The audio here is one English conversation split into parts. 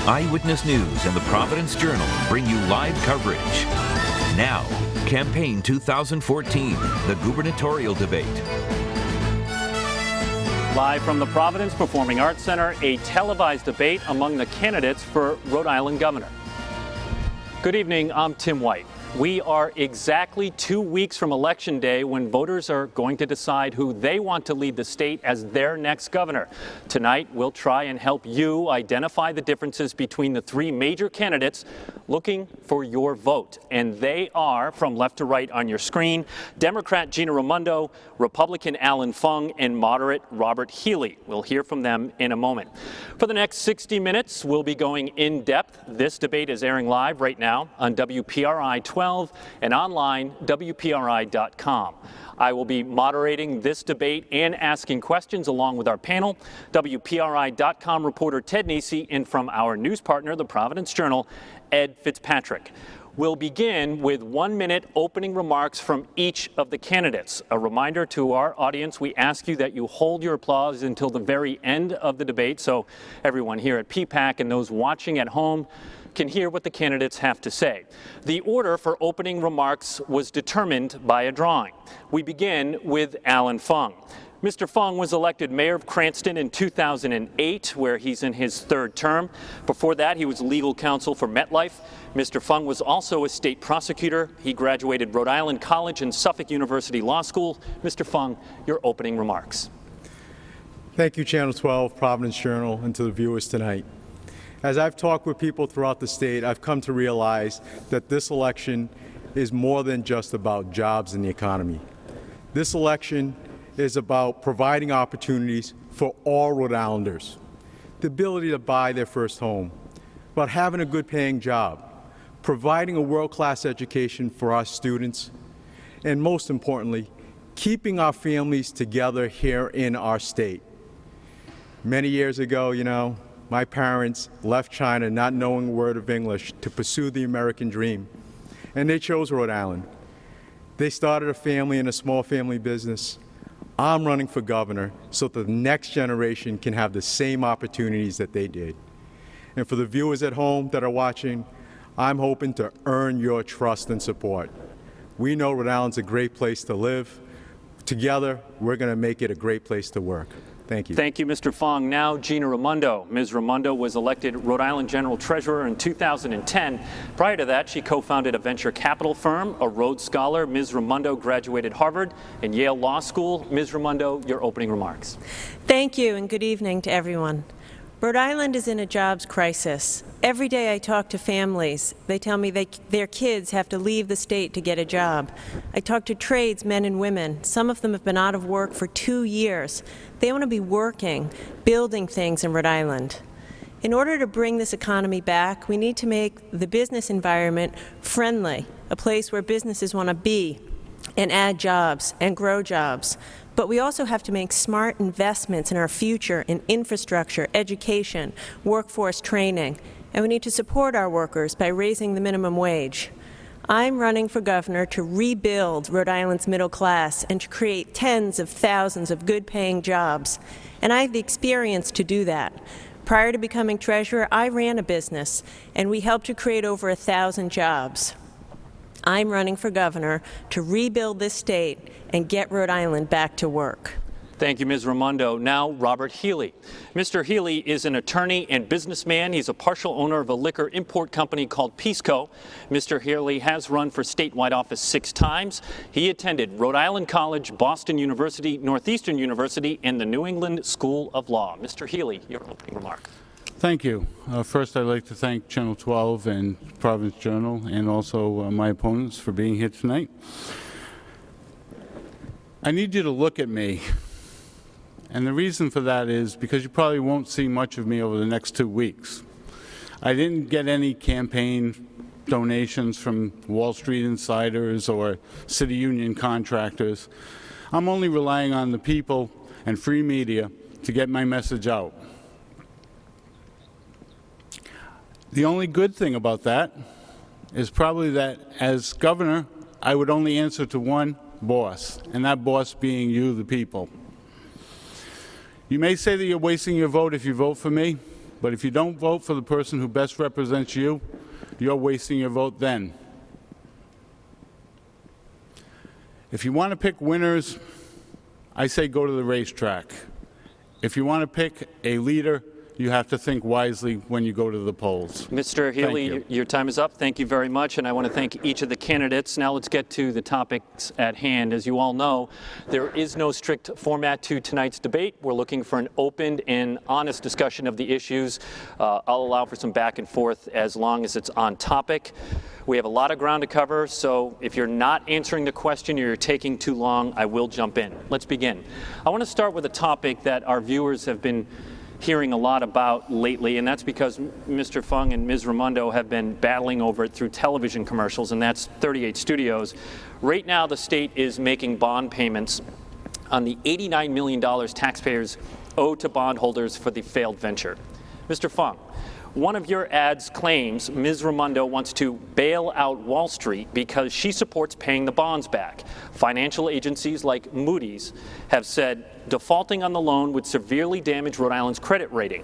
Eyewitness News and the Providence Journal bring you live coverage. Now, Campaign 2014, the Gubernatorial Debate. Live from the Providence Performing Arts Center, a televised debate among the candidates for Rhode Island governor. Good evening, I'm Tim White. We are exactly 2 weeks from Election Day when voters are going to decide who they want to lead the state as their next governor. Tonight, we'll try and help you identify the differences between the three major candidates looking for your vote. And they are, from left to right on your screen, Democrat Gina Raimondo, Republican Allan Fung, and moderate Robert Healey. We'll hear from them in a moment. For the next 60 minutes, we'll be going in depth. This debate is airing live right now on WPRI 12 and online, WPRI.com. I will be moderating this debate and asking questions along with our panel, WPRI.com reporter Ted Nesi, and from our news partner, the Providence Journal, Ed Fitzpatrick. We'll begin with 1-minute opening remarks from each of the candidates. A reminder to our audience, we ask you that you hold your applause until the very end of the debate so everyone here at PPAC and those watching at home can hear what the candidates have to say. The order for opening remarks was determined by a drawing. We begin with Allan Fung. Mr. Fung was elected mayor of Cranston in 2008, where he's in his third term. Before that, he was legal counsel for MetLife. Mr. Fung was also a state prosecutor. He graduated Rhode Island College and Suffolk University Law School. Mr. Fung, your opening remarks. Thank you, Channel 12, Providence Journal, and to the viewers tonight. As I've talked with people throughout the state, I've come to realize that this election is more than just about jobs and the economy. This election is about providing opportunities for all Rhode Islanders, the ability to buy their first home, about having a good paying job, providing a world-class education for our students, and most importantly, keeping our families together here in our state. Many years ago, my parents left China not knowing a word of English to pursue the American dream, and they chose Rhode Island. They started a family and a small family business. I'm running for governor so that the next generation can have the same opportunities that they did. And for the viewers at home that are watching, I'm hoping to earn your trust and support. We know Rhode Island's a great place to live. Together, we're going to make it a great place to work. Thank you. Thank you, Mr. Fung. Now, Gina Raimondo. Ms. Raimondo was elected Rhode Island General Treasurer in 2010. Prior to that, she co-founded a venture capital firm, a Rhodes Scholar. Ms. Raimondo graduated Harvard and Yale Law School. Ms. Raimondo, your opening remarks. Thank you, and good evening to everyone. Rhode Island is in a jobs crisis. Every day I talk to families. They tell me their kids have to leave the state to get a job. I talk to trades, men and women. Some of them have been out of work for 2 years. They want to be working, building things in Rhode Island. In order to bring this economy back, we need to make the business environment friendly, a place where businesses want to be and add jobs and grow jobs. But we also have to make smart investments in our future in infrastructure, education, workforce training, and we need to support our workers by raising the minimum wage. I'm running for governor to rebuild Rhode Island's middle class and to create tens of thousands of good-paying jobs, and I have the experience to do that. Prior to becoming treasurer, I ran a business, and we helped to create over 1,000 jobs. I'm running for governor to rebuild this state and get Rhode Island back to work. Thank you, Ms. Raimondo. Now, Robert Healey. Mr. Healey is an attorney and businessman. He's a partial owner of a liquor import company called Pisco. Mr. Healey has run for statewide office 6 times. He attended Rhode Island College, Boston University, Northeastern University, and the New England School of Law. Mr. Healey, your opening remark. Thank you. First, I'd like to thank Channel 12 and Providence Journal and also my opponents for being here tonight. I need you to look at me. And the reason for that is because you probably won't see much of me over the next 2 weeks. I didn't get any campaign donations from Wall Street insiders or city union contractors. I'm only relying on the people and free media to get my message out. The only good thing about that is probably that as governor, I would only answer to one boss, and that boss being you, the people. You may say that you're wasting your vote if you vote for me, But if you don't vote for the person who best represents you, you're wasting your vote then. If you want to pick winners, I say go to the racetrack. If you want to pick a leader, you have to think wisely when you go to the polls. Mr. Healey, your time is up. Thank you very much, and I want to thank each of the candidates. Now let's get to the topics at hand. As you all know, there is no strict format to tonight's debate. We're looking for an open and honest discussion of the issues. I'll allow for some back and forth as long as it's on topic. We have a lot of ground to cover, so if you're not answering the question or you're taking too long, I will jump in. Let's begin. I want to start with a topic that our viewers have been hearing a lot about lately, and that's because Mr. Fung and Ms. Raimondo have been battling over it through television commercials, and that's 38 Studios. Right now, the state is making bond payments on the $89 million taxpayers owe to bondholders for the failed venture. Mr. Fung, one of your ads claims Ms. Raimondo wants to bail out Wall Street because she supports paying the bonds back. Financial agencies like Moody's have said defaulting on the loan would severely damage Rhode Island's credit rating.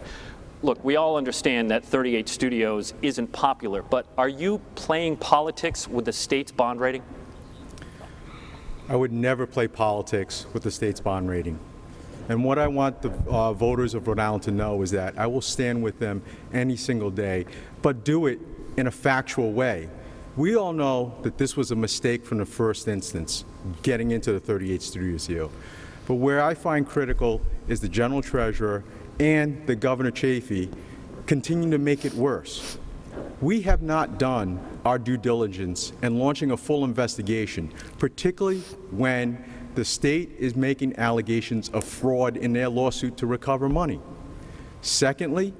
Look, we all understand that 38 Studios isn't popular, but are you playing politics with the state's bond rating? I would never play politics with the state's bond rating. And what I want the voters of Rhode Island to know is that I will stand with them any single day, but do it in a factual way. We all know that this was a mistake from the first instance, getting into the 38 Studios deal. But where I find critical is the General Treasurer and the Governor Chafee continuing to make it worse. We have not done our due diligence in launching a full investigation, particularly when the state is making allegations of fraud in their lawsuit to recover money. Secondly,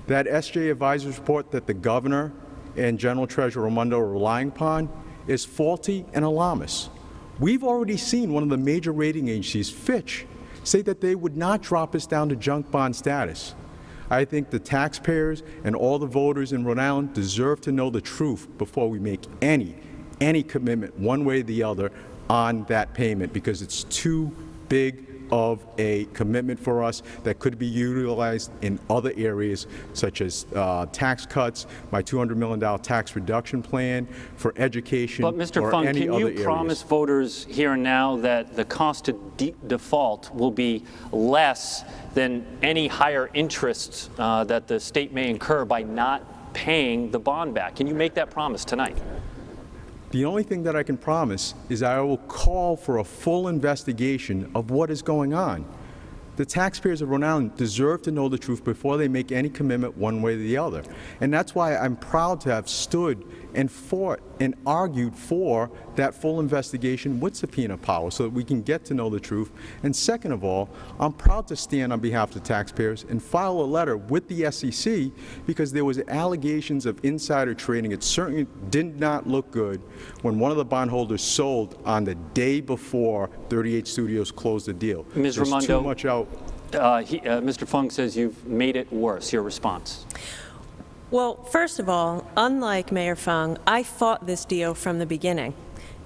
that SJ Advisor's report that the Governor and General Treasurer Raimondo are relying upon is faulty and alarmist. We've already seen one of the major rating agencies, Fitch, say that they would not drop us down to junk bond status. I think the taxpayers and all the voters in Rhode Island deserve to know the truth before we make any commitment one way or the other on that payment, because it's too big of a commitment for us that could be utilized in other areas such as tax cuts, my $200 million tax reduction plan for education, but Mr. Fung, can you promise voters here and now that the cost to default will be less than any higher interest that the state may incur by not paying the bond back? Can you make that promise tonight? The only thing that I can promise is I will call for a full investigation of what is going on. The taxpayers of Rhode Island deserve to know the truth before they make any commitment one way or the other. And that's why I'm proud to have stood and fought and argued for that full investigation with subpoena power so that we can get to know the truth. And second of all, I'm proud to stand on behalf of the taxpayers and file a letter with the SEC because there was allegations of insider trading. It certainly did not look good when one of the bondholders sold on the day before 38 Studios closed the deal. Ms. Raimondo, too much out. Mr. Fung says you've made it worse. Your response? Well, first of all, unlike Mayor Fung, I fought this deal from the beginning.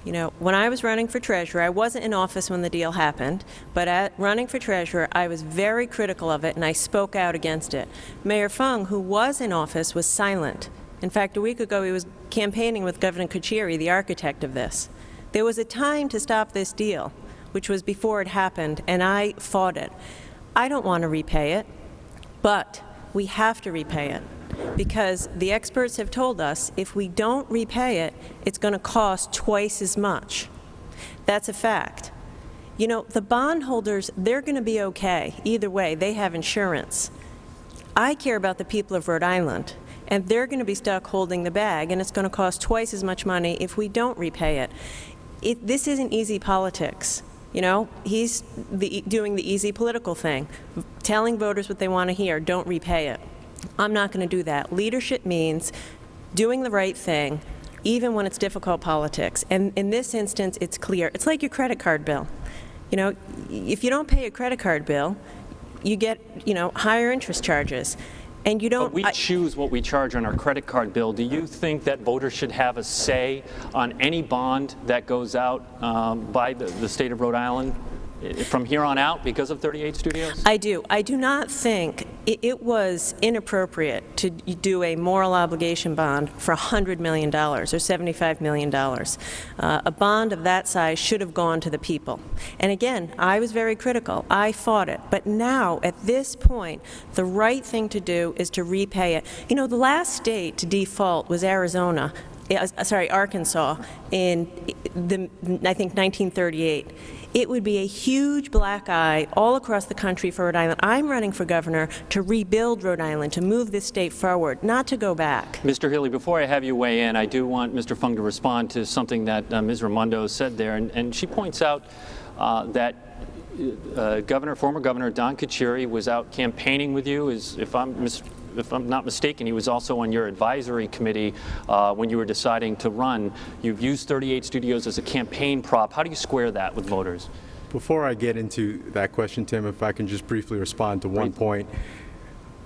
You know, when I was running for treasurer, I wasn't in office when the deal happened, but at running for treasurer, I was very critical of it and I spoke out against it. Mayor Fung, who was in office, was silent. In fact, a week ago, he was campaigning with Governor Kucheri, the architect of this. There was a time to stop this deal, which was before it happened, and I fought it. I don't want to repay it, but we have to repay it, because the experts have told us if we don't repay it, it's going to cost twice as much. That's a fact. You know, the bondholders, they're going to be okay. Either way, they have insurance. I care about the people of Rhode Island, and they're going to be stuck holding the bag, and it's going to cost twice as much money if we don't repay it. This isn't easy politics. You know, he's doing the easy political thing, telling voters what they want to hear, don't repay it. I'm not going to do that. Leadership means doing the right thing, even when it's difficult politics. And in this instance, it's clear. It's like your credit card bill. You know, if you don't pay a credit card bill, you get, you know, higher interest charges. And you don't. But we choose what we charge on our credit card bill. Do you think that voters should have a say on any bond that goes out by the state of Rhode Island from here on out because of 38 Studios? I do. I do not think it was inappropriate to do a moral obligation bond for $100 million or $75 million. A bond of that size should have gone to the people. And again, I was very critical. I fought it. But now, at this point, the right thing to do is to repay it. You know, the last state to default was Arkansas in I think 1938. It would be a huge black eye all across the country for Rhode Island. I'm running for governor to rebuild Rhode Island, to move this state forward, not to go back. Mr. Healey, before I have you weigh in, I do want Mr. Fung to respond to something that Ms. Raimondo said there. And she points out that former Governor Don Carcieri was out campaigning with you. If I'm not mistaken, he was also on your advisory committee when you were deciding to run. You've used 38 studios as a campaign prop. How do you square that with voters? Before I get into that question, Tim, if I can just briefly respond to one point.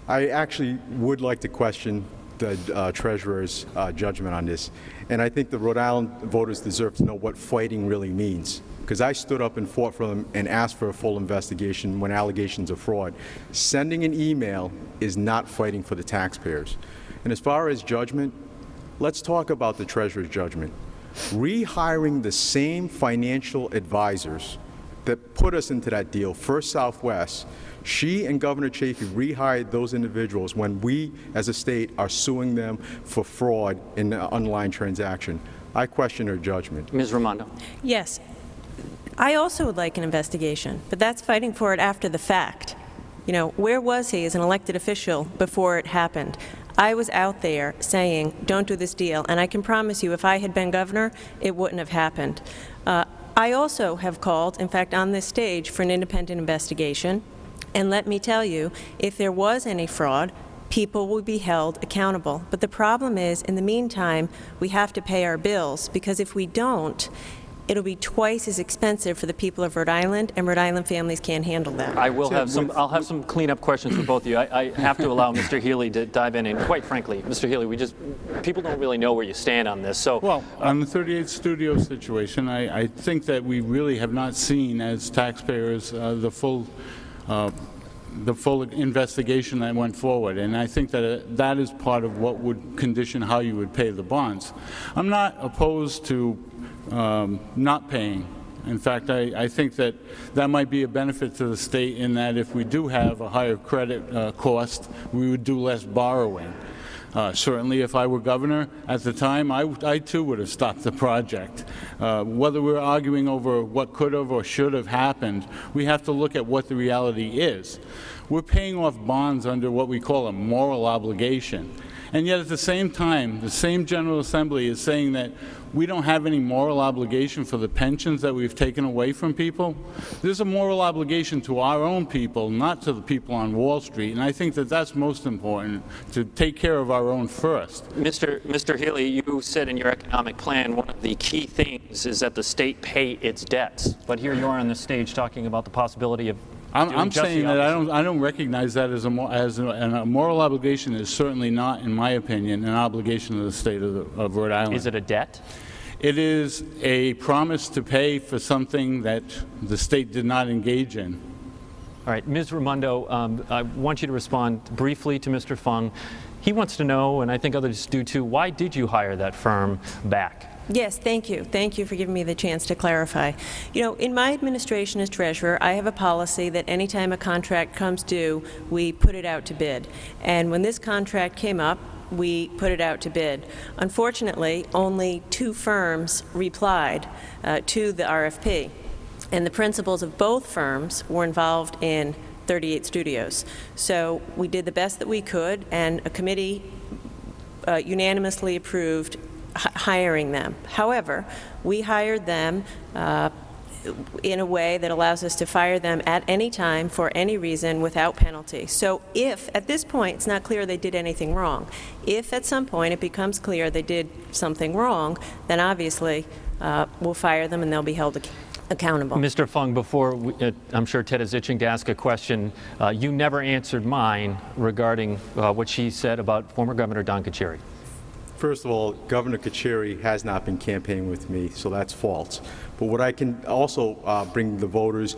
I actually would like to question the Treasurer's judgment on this. And I think the Rhode Island voters deserve to know what fighting really means. Because I stood up and fought for them and asked for a full investigation when allegations of fraud. Sending an email is not fighting for the taxpayers. And as far as judgment, let's talk about the Treasurer's judgment. Rehiring the same financial advisors that put us into that deal, First Southwest, she and Governor Chafee rehired those individuals when we, as a state, are suing them for fraud in the online transaction. I question her judgment. Ms. Raimondo. Yes. I also would like an investigation, but that's fighting for it after the fact. You know, where was he as an elected official before it happened? I was out there saying, don't do this deal, and I can promise you if I had been governor, it wouldn't have happened. I also have called, in fact, on this stage for an independent investigation, and let me tell you, if there was any fraud, people will be held accountable. But the problem is, in the meantime, we have to pay our bills, because if we don't, it'll be twice as expensive for the people of Rhode Island, and Rhode Island families can't handle that. I'll have some cleanup questions for both of you. I have to allow Mr. Healey to dive in, and quite frankly, Mr. Healey, people don't really know where you stand on this. So, well, on the 38 studio situation, I think that we really have not seen as taxpayers the full investigation that went forward, and I think that that is part of what would condition how you would pay the bonds. I'm not opposed to not paying. In fact, I think that that might be a benefit to the state in that if we do have a higher credit cost, we would do less borrowing. Certainly, if I were governor at the time, I too would have stopped the project. Whether we're arguing over what could have or should have happened, we have to look at what the reality is. We're paying off bonds under what we call a moral obligation. And yet at the same time, the same General Assembly is saying that we don't have any moral obligation for the pensions that we've taken away from people. There's a moral obligation to our own people, not to the people on Wall Street. And I think that that's most important, to take care of our own first. Mr. Healey, you said in your economic plan one of the key things is that the state pay its debts. But here you are on the stage talking about the possibility of I'm saying that I don't recognize that as a moral obligation. Is certainly not, in my opinion, an obligation of the state of Rhode Island. Is it a debt? It is a promise to pay for something that the state did not engage in. All right, Ms. Raimondo, I want you to respond briefly to Mr. Fung. He wants to know, and I think others do too, why did you hire that firm back? Yes, thank you. Thank you for giving me the chance to clarify. You know, in my administration as treasurer, I have a policy that anytime a contract comes due, we put it out to bid. And when this contract came up, we put it out to bid. Unfortunately, only 2 firms replied to the RFP. And the principals of both firms were involved in 38 studios. So we did the best that we could, and a committee unanimously approved hiring them. However, we hired them in a way that allows us to fire them at any time for any reason without penalty. So if at this point it's not clear they did anything wrong, if at some point it becomes clear they did something wrong, then obviously we'll fire them and they'll be held accountable. Mr. Fung, before I'm sure Ted is itching to ask a question, you never answered mine regarding what she said about former Governor Don Carcieri. First of all, Governor Carcieri has not been campaigning with me, so that's false. But what I can also bring the voters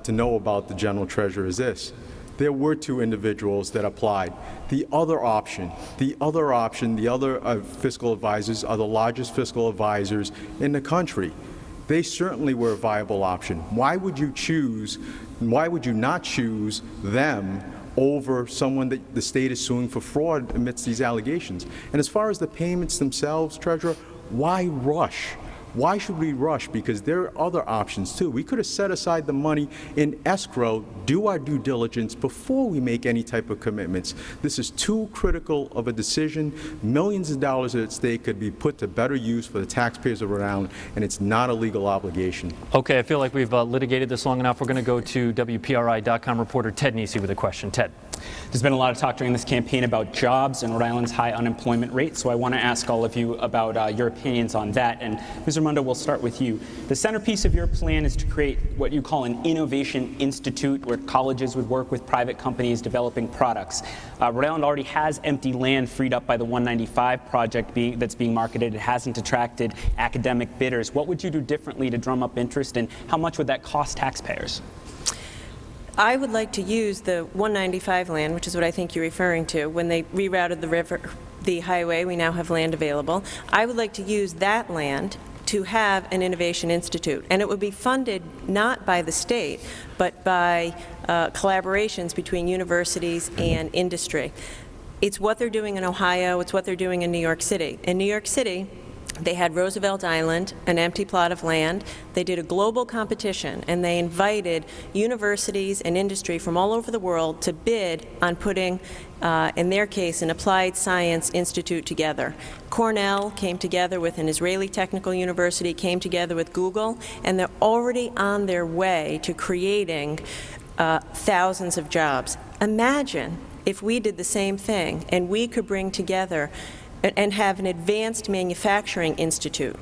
to know about the General Treasurer is this. There were 2 individuals that applied. The other fiscal advisors are the largest fiscal advisors in the country. They certainly were a viable option. Why would you not choose them over someone that the state is suing for fraud amidst these allegations? And as far as the payments themselves, Treasurer, why rush? Why should we rush? Because there are other options too. We could have set aside the money in escrow, do our due diligence before we make any type of commitments. This is too critical of a decision. Millions of dollars at stake could be put to better use for the taxpayers of Rhode Island, and it's not a legal obligation. Okay, I feel like we've litigated this long enough. We're going to go to WPRI.com reporter Ted Nesi with a question. Ted. There's been a lot of talk during this campaign about jobs and Rhode Island's high unemployment rate, so I want to ask all of you about your opinions on that. And Ms. Raimondo, we'll start with you. The centerpiece of your plan is to create what you call an innovation institute where colleges would work with private companies developing products. Rhode Island already has empty land freed up by the 195 project that's being marketed. It hasn't attracted academic bidders. What would you do differently to drum up interest, and how much would that cost taxpayers? I would like to use the 195 land, which is what I think you're referring to. When they rerouted the highway, we now have land available. I would like to use that land to have an innovation institute, and it would be funded not by the state, but by collaborations between universities and industry. It's what they're doing in Ohio. It's what they're doing in New York City. In New York City, they had Roosevelt Island, an empty plot of land. They did a global competition, and they invited universities and industry from all over the world to bid on putting, in their case, an applied science institute together. Cornell came together with an Israeli technical university, came together with Google, and they're already on their way to creating thousands of jobs. Imagine if we did the same thing, and we could bring together and have an advanced manufacturing institute,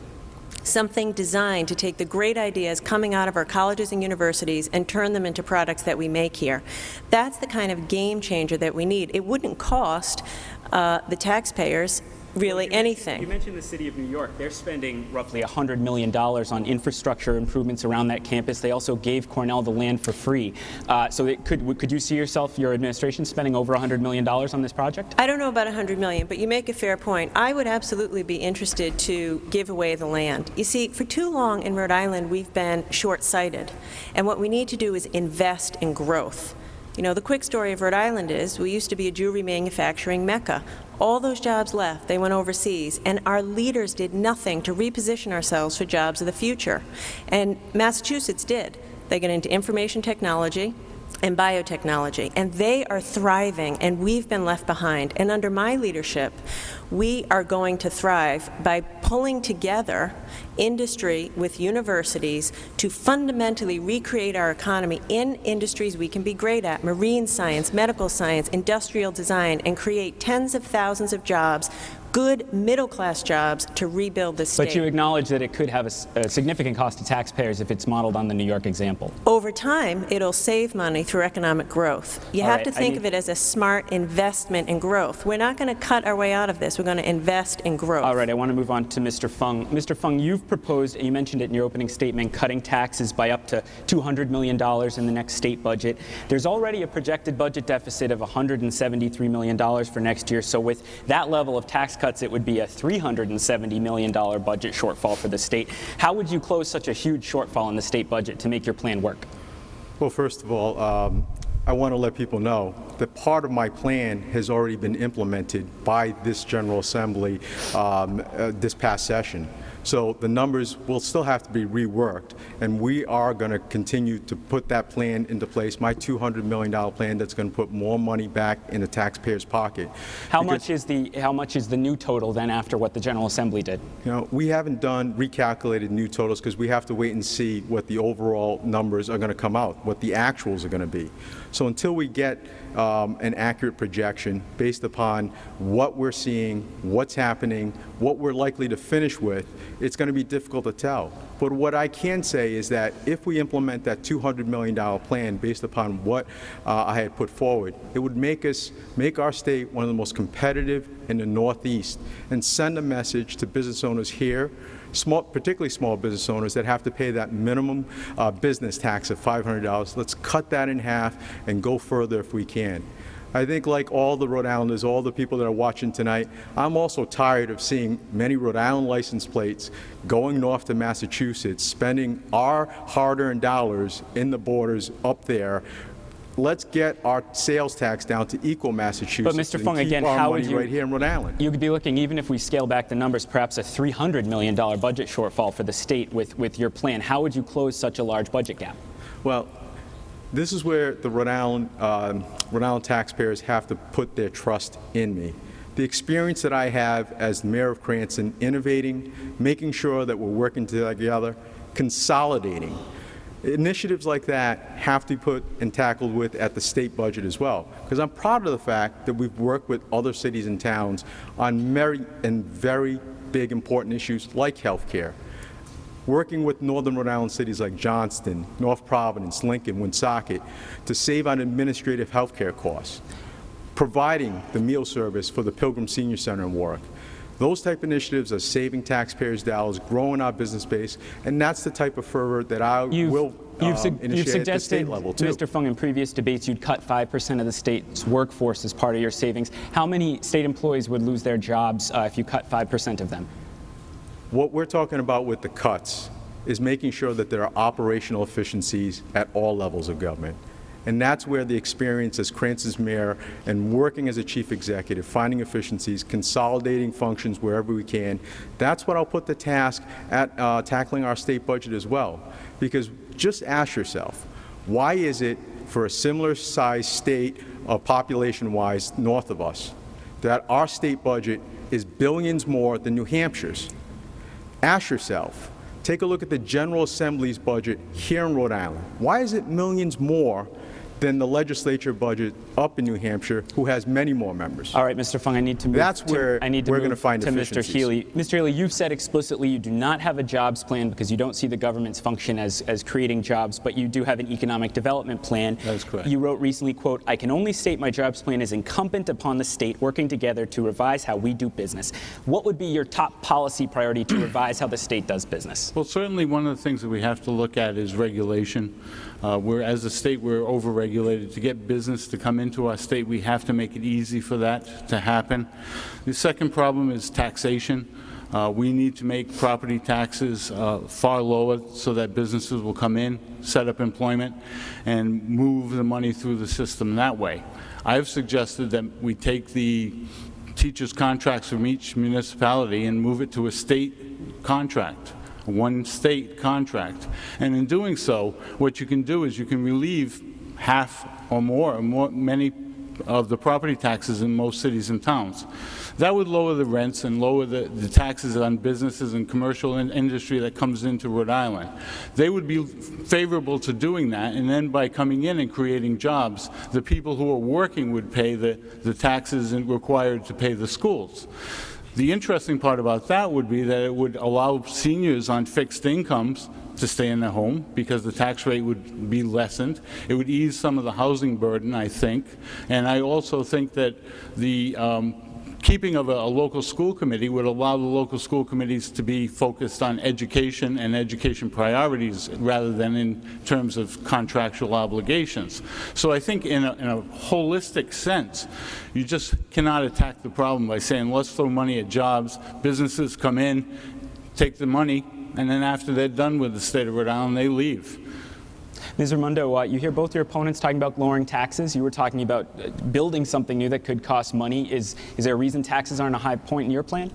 something designed to take the great ideas coming out of our colleges and universities and turn them into products that we make here. That's the kind of game changer that we need. It wouldn't cost the taxpayers really anything. You mentioned the city of New York. They're spending roughly $100 million on infrastructure improvements around that campus. They also gave Cornell the land for free. So could you see yourself, your administration, spending over $100 million on this project? I don't know about $100 million, but you make a fair point. I would absolutely be interested to give away the land. You see, for too long in Rhode Island, we've been short-sighted. And what we need to do is invest in growth. You know, the quick story of Rhode Island is we used to be a jewelry manufacturing mecca. All those jobs left. They went overseas. And our leaders did nothing to reposition ourselves for jobs of the future. And Massachusetts did. They got into information technology and biotechnology, and they are thriving, and we've been left behind. And under my leadership, we are going to thrive by pulling together industry with universities to fundamentally recreate our economy in industries we can be great at: marine science, medical science, industrial design, and create tens of thousands of jobs, good middle-class jobs, to rebuild the state. But you acknowledge that it could have a significant cost to taxpayers if it's modeled on the New York example. Over time, it'll save money through economic growth. You have to think of it as a smart investment in growth. We're not going to cut our way out of this. We're going to invest in growth. All right, I want to move on to Mr. Fung. Mr. Fung, you've proposed, and you mentioned it in your opening statement, cutting taxes by up to $200 million in the next state budget. There's already a projected budget deficit of $173 million for next year, so with that level of tax cuts, it would be a $370 million budget shortfall for the state. How would you close such a huge shortfall in the state budget to make your plan work? Well, first of all, I want to let people know that part of my plan has already been implemented by this General Assembly this past session. So the numbers will still have to be reworked, and we are going to continue to put that plan into place, my $200 million plan that's going to put more money back in the taxpayer's pocket. How much is the new total then after what the General Assembly did? You know, we haven't done recalculated new totals because we have to wait and see what the overall numbers are going to come out, what the actuals are going to be. So until we get an accurate projection based upon what we're seeing, what's happening, what we're likely to finish with, it's going to be difficult to tell. But what I can say is that if we implement that $200 million plan based upon what I had put forward, it would make our state one of the most competitive in the Northeast and send a message to business owners here, particularly small business owners that have to pay that minimum business tax of $500. Let's cut that in half and go further if we can. I think like all the Rhode Islanders, all the people that are watching tonight, I'm also tired of seeing many Rhode Island license plates going north to Massachusetts, spending our hard-earned dollars in the borders up there. Let's get our sales tax down to equal Massachusetts. But Mr. Fung, again, how would you, right here in Rhode Island? You could be looking, even if we scale back the numbers, perhaps a $300 million budget shortfall for the state with your plan. How would you close such a large budget gap? Well, this is where the Rhode Island taxpayers have to put their trust in me. The experience that I have as mayor of Cranston, innovating, making sure that we're working together, consolidating. Initiatives like that have to be put and tackled with at the state budget as well, because I'm proud of the fact that we've worked with other cities and towns on very big important issues like health care. Working with northern Rhode Island cities like Johnston, North Providence, Lincoln, Woonsocket to save on administrative health care costs, providing the meal service for the Pilgrim Senior Center in Warwick. Those type of initiatives are saving taxpayers' dollars, growing our business base, and that's the type of fervor that I will initiate at the state level, too. Mr. Fung, in previous debates, you'd cut 5% of the state's workforce as part of your savings. How many state employees would lose their jobs if you cut 5% of them? What we're talking about with the cuts is making sure that there are operational efficiencies at all levels of government. And that's where the experience as Cranston's mayor and working as a chief executive, finding efficiencies, consolidating functions wherever we can, that's what I'll put the task at tackling our state budget as well. Because just ask yourself, why is it for a similar size state population-wise north of us that our state budget is billions more than New Hampshire's? Ask yourself, take a look at the General Assembly's budget here in Rhode Island. Why is it millions more than the legislature budget up in New Hampshire, who has many more members? All right, Mr. Fung, I need to move. That's where we're going to find efficiencies. Mr. Healey. Mr. Healey, you've said explicitly you do not have a jobs plan because you don't see the government's function as creating jobs, but you do have an economic development plan. That is correct. You wrote recently, quote, "I can only state my jobs plan is incumbent upon the state working together to revise how we do business." What would be your top policy priority to revise how the state does business? Well, certainly one of the things that we have to look at is regulation. As a state, we're over-regulated. To get business to come into our state, we have to make it easy for that to happen. The second problem is taxation. We need to make property taxes far lower so that businesses will come in, set up employment, and move the money through the system that way. I've suggested that we take the teachers' contracts from each municipality and move it to a state contract. One state contract. And in doing so, what you can do is you can relieve half or many of the property taxes in most cities and towns. That would lower the rents and lower the taxes on businesses and commercial industry that comes into Rhode Island. They would be favorable to doing that, and then by coming in and creating jobs, the people who are working would pay the taxes required to pay the schools. The interesting part about that would be that it would allow seniors on fixed incomes to stay in their home because the tax rate would be lessened. It would ease some of the housing burden, I think. And I also think that the keeping of a local school committee would allow the local school committees to be focused on education and education priorities rather than in terms of contractual obligations. So I think in a holistic sense, you just cannot attack the problem by saying, let's throw money at jobs, businesses come in, take the money, and then after they're done with the state of Rhode Island, they leave. Ms. Raimondo, you hear both your opponents talking about lowering taxes. You were talking about building something new that could cost money. Is there a reason taxes aren't a high point in your plan?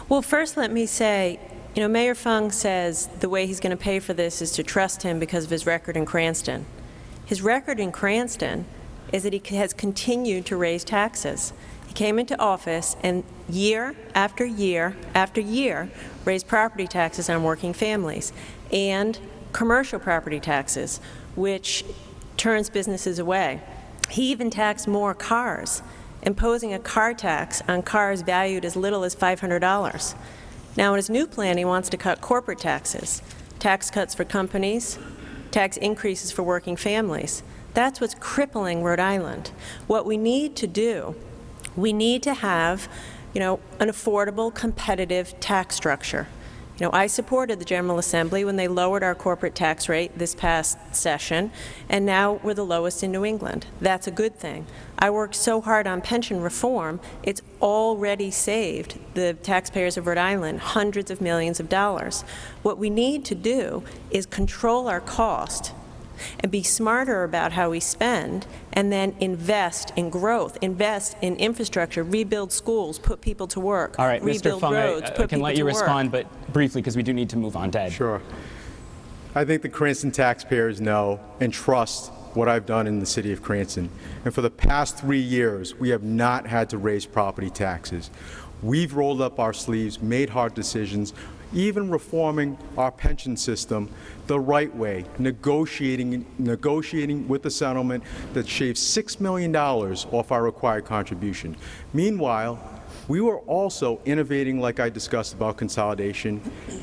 Well, first let me say, you know, Mayor Fung says the way he's going to pay for this is to trust him because of his record in Cranston. His record in Cranston is that he has continued to raise taxes. He came into office and year after year after year raised property taxes on working families and commercial property taxes, which turns businesses away. He even taxed more cars, imposing a car tax on cars valued as little as $500. Now, in his new plan, he wants to cut corporate taxes, tax cuts for companies, tax increases for working families. That's what's crippling Rhode Island. What we need to do, we need to have, an affordable, competitive tax structure. I supported the General Assembly when they lowered our corporate tax rate this past session, and now we're the lowest in New England. That's a good thing. I worked so hard on pension reform, it's already saved the taxpayers of Rhode Island hundreds of millions of dollars. What we need to do is control our cost and be smarter about how we spend, and then invest in growth, invest in infrastructure, rebuild schools, put people to work. All right, rebuild Mr. Fung, roads, I put can people let you to work. respond, but briefly, because we do need to move on. Ed. Sure. I think the Cranston taxpayers know and trust what I've done in the city of Cranston. And for the past 3 years, we have not had to raise property taxes. We've rolled up our sleeves, made hard decisions, even reforming our pension system the right way, negotiating with the settlement that shaves $6 million off our required contribution. Meanwhile, we were also innovating, like I discussed, about consolidation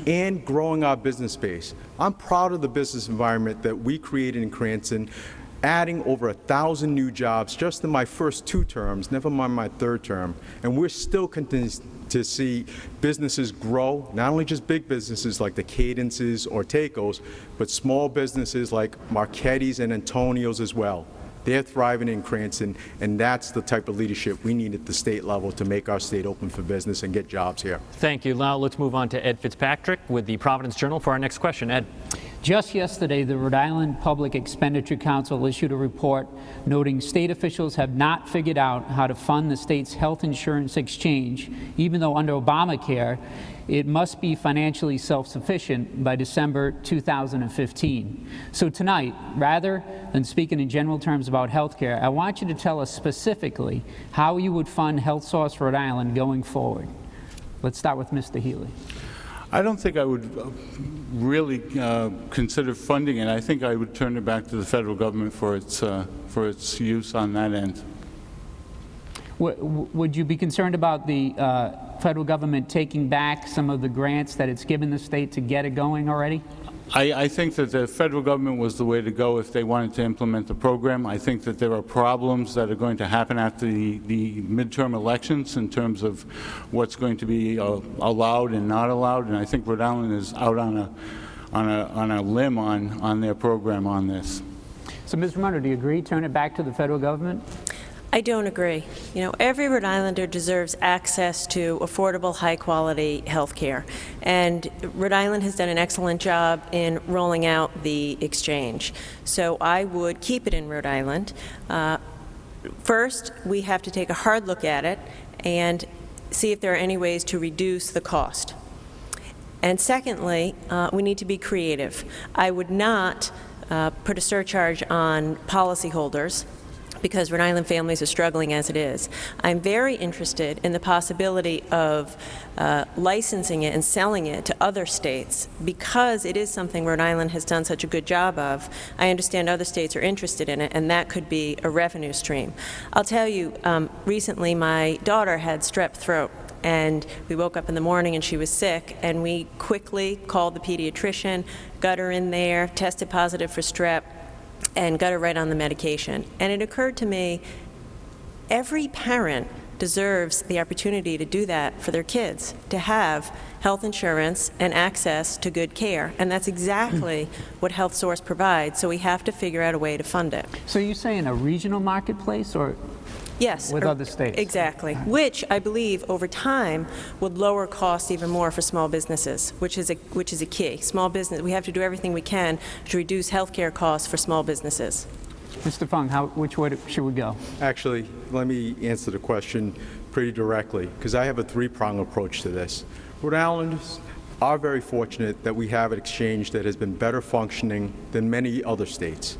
and growing our business base. I'm proud of the business environment that we created in Cranston, adding over 1,000 new jobs just in my first 2 terms, never mind my 3rd term. And we're still continuing to see businesses grow, not only just big businesses like the Cadences or Tacos, but small businesses like Marchetti's and Antonio's as well. They're thriving in Cranston, and that's the type of leadership we need at the state level to make our state open for business and get jobs here. Thank you. Now let's move on to Ed Fitzpatrick with the Providence Journal for our next question. Ed. Just yesterday, the Rhode Island Public Expenditure Council issued a report noting state officials have not figured out how to fund the state's health insurance exchange, even though under Obamacare, it must be financially self-sufficient by December 2015. So tonight, rather than speaking in general terms about health care, I want you to tell us specifically how you would fund HealthSource Rhode Island going forward. Let's start with Mr. Healey. I don't think I would really consider funding it. I think I would turn it back to the federal government for its use on that end. Would you be concerned about the federal government taking back some of the grants that it's given the state to get it going already? I think that the federal government was the way to go if they wanted to implement the program. I think that there are problems that are going to happen after the midterm elections in terms of what's going to be allowed and not allowed, and I think Rhode Island is out on a limb on their program on this. So, Ms. Raimondo, do you agree? Turn it back to the federal government? I don't agree. Every Rhode Islander deserves access to affordable, high-quality health care. And Rhode Island has done an excellent job in rolling out the exchange. So I would keep it in Rhode Island. First, we have to take a hard look at it and see if there are any ways to reduce the cost. And secondly, we need to be creative. I would not put a surcharge on policyholders, because Rhode Island families are struggling as it is. I'm very interested in the possibility of licensing it and selling it to other states, because it is something Rhode Island has done such a good job of. I understand other states are interested in it, and that could be a revenue stream. I'll tell you, recently my daughter had strep throat, and we woke up in the morning and she was sick, and we quickly called the pediatrician, got her in there, tested positive for strep, and got her right on the medication. And it occurred to me, every parent deserves the opportunity to do that for their kids, to have health insurance and access to good care. And that's exactly what HealthSource provides, so we have to figure out a way to fund it. So you're saying a regional marketplace, or? Yes. With other states? Exactly. Which I believe over time would lower costs even more for small businesses, which is a key. Small business, we have to do everything we can to reduce healthcare costs for small businesses. Mr. Fung, which way should we go? Actually, let me answer the question pretty directly, because I have a 3-pronged approach to this. Rhode Islanders are very fortunate that we have an exchange that has been better functioning than many other states.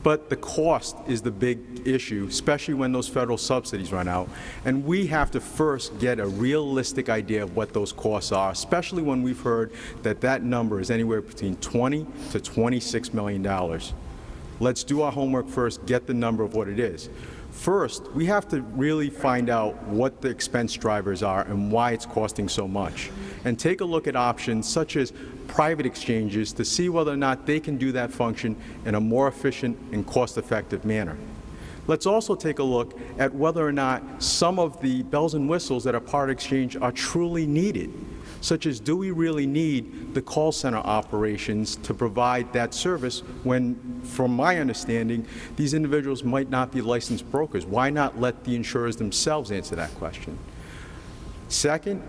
But the cost is the big issue, especially when those federal subsidies run out. And we have to first get a realistic idea of what those costs are, especially when we've heard that that number is anywhere between $20 to $26 million. Let's do our homework first, get the number of what it is. First, we have to really find out what the expense drivers are and why it's costing so much, and take a look at options such as private exchanges to see whether or not they can do that function in a more efficient and cost-effective manner. Let's also take a look at whether or not some of the bells and whistles that are part of exchange are truly needed, such as, do we really need the call center operations to provide that service when, from my understanding, these individuals might not be licensed brokers? Why not let the insurers themselves answer that question? Second,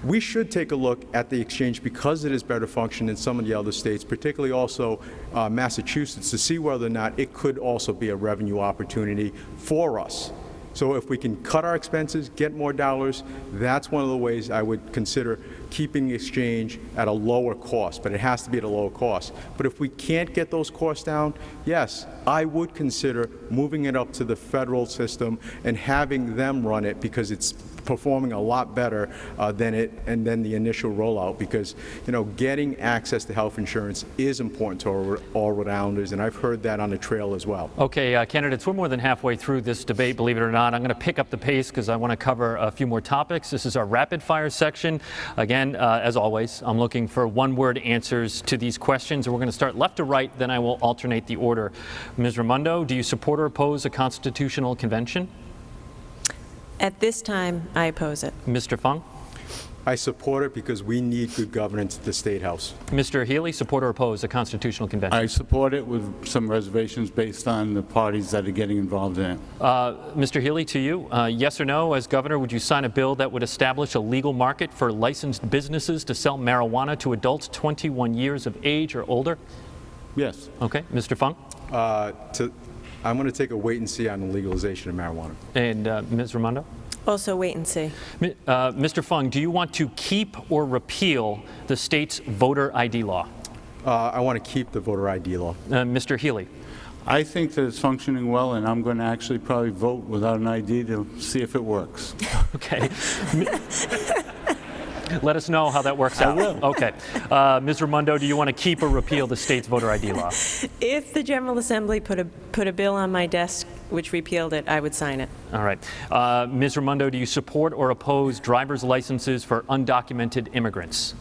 we should take a look at the exchange because it is better function in some of the other states, particularly also Massachusetts, to see whether or not it could also be a revenue opportunity for us. So if we can cut our expenses, get more dollars, that's one of the ways I would consider keeping the exchange at a lower cost, but it has to be at a lower cost. But if we can't get those costs down, yes, I would consider moving it up to the federal system and having them run it, because it's performing a lot better than the initial rollout, because, you know, getting access to health insurance is important to all Rhode Islanders, and I've heard that on the trail as well. Okay, candidates, we're more than halfway through this debate, believe it or not. I'm going to pick up the pace because I want to cover a few more topics. This is our rapid fire section. Again, as always, I'm looking for one-word answers to these questions, and we're going to start left to right, then I will alternate the order. Ms. Raimondo, do you support or oppose a constitutional convention? At this time, I oppose it. Mr. Fung? I support it because we need good governance at the State House. Mr. Healey, support or oppose a constitutional convention? I support it with some reservations based on the parties that are getting involved in it. Mr. Healey, to you, yes or no, as governor, would you sign a bill that would establish a legal market for licensed businesses to sell marijuana to adults 21 years of age or older? Yes. Okay. Mr. Fung? I'm going to take a wait and see on the legalization of marijuana. And Ms. Raimondo? Also wait and see. Mr. Fung, do you want to keep or repeal the state's voter ID law? I want to keep the voter ID law. Mr. Healey? I think that it's functioning well, and I'm going to actually probably vote without an ID to see if it works. Okay. Let us know how that works out. I will. Okay. Ms. Raimondo, do you want to keep or repeal the state's voter ID law? If the General Assembly put a bill on my desk which repealed it, I would sign it. All right. Ms. Raimondo, do you support or oppose driver's licenses for undocumented immigrants?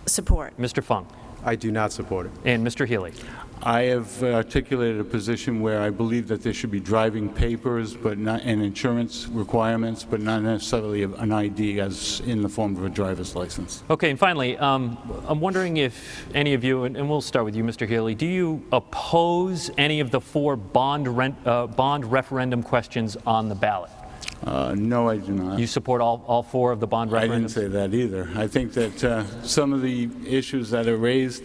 Support. Mr. Fung? I do not support it. And Mr. Healey? I have articulated a position where I believe that there should be driving papers, but not, and insurance requirements, but not necessarily an ID as in the form of a driver's license. Okay, and finally, I'm wondering if any of you, and we'll start with you, Mr. Healey, do you oppose any of the 4 bond referendum questions on the ballot? No, I do not. You support all 4 of the bond referendums? I didn't say that either. I think that some of the issues that are raised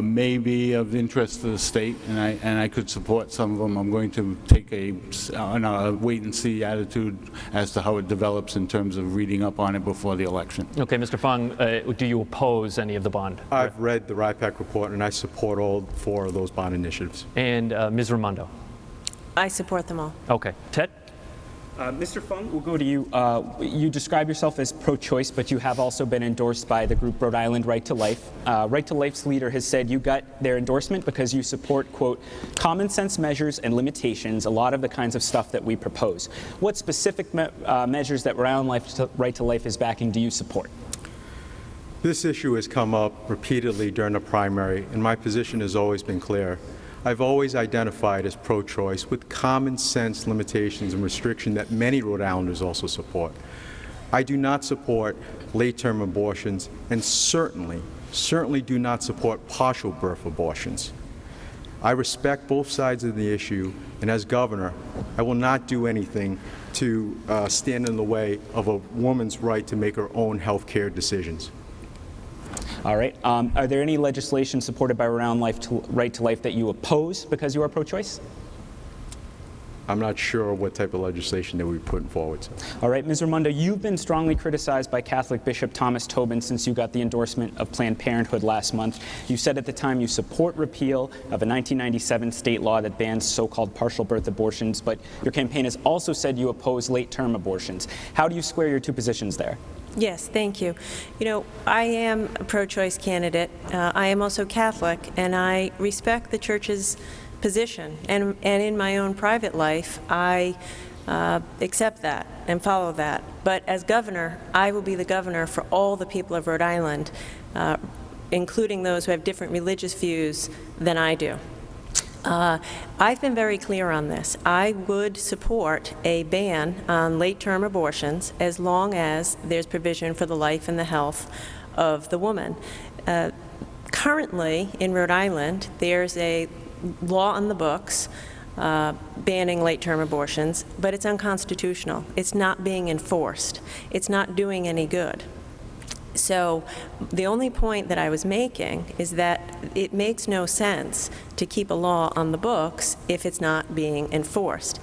may be of interest to the state, and I could support some of them. I'm going to take a wait-and-see attitude as to how it develops in terms of reading up on it before the election. Okay, Mr. Fung, do you oppose any of the bond? I've read the RIPAC report, and I support all 4 of those bond initiatives. And Ms. Raimondo? I support them all. Okay. Ted? Mr. Fung, we'll go to you. You describe yourself as pro-choice, but you have also been endorsed by the group Rhode Island Right to Life. Right to Life's leader has said you got their endorsement because you support, quote, common sense measures and limitations, a lot of the kinds of stuff that we propose. What specific measures that Rhode Island Right to Life is backing do you support? This issue has come up repeatedly during the primary, and my position has always been clear. I've always identified as pro-choice with common sense limitations and restriction that many Rhode Islanders also support. I do not support late-term abortions and certainly do not support partial birth abortions. I respect both sides of the issue, and as governor, I will not do anything to stand in the way of a woman's right to make her own health care decisions. All right. Are there any legislation supported by Rhode Island Right to Life that you oppose because you are pro-choice? I'm not sure what type of legislation that we're putting forward. All right, Ms. Raimondo, you've been strongly criticized by Catholic Bishop Thomas Tobin since you got the endorsement of Planned Parenthood last month. You said at the time you support repeal of a 1997 state law that bans so-called partial birth abortions, but your campaign has also said you oppose late-term abortions. How do you square your 2 positions there? Yes, thank you. You know, I am a pro-choice candidate. I am also Catholic, and I respect the Church's position. And in my own private life, I accept that and follow that. But as governor, I will be the governor for all the people of Rhode Island, including those who have different religious views than I do. I've been very clear on this. I would support a ban on late-term abortions as long as there's provision for the life and the health of the woman. Currently, in Rhode Island, there's a law on the books banning late-term abortions, but it's unconstitutional. It's not being enforced. It's not doing any good. So the only point that I was making is that it makes no sense to keep a law on the books if it's not being enforced.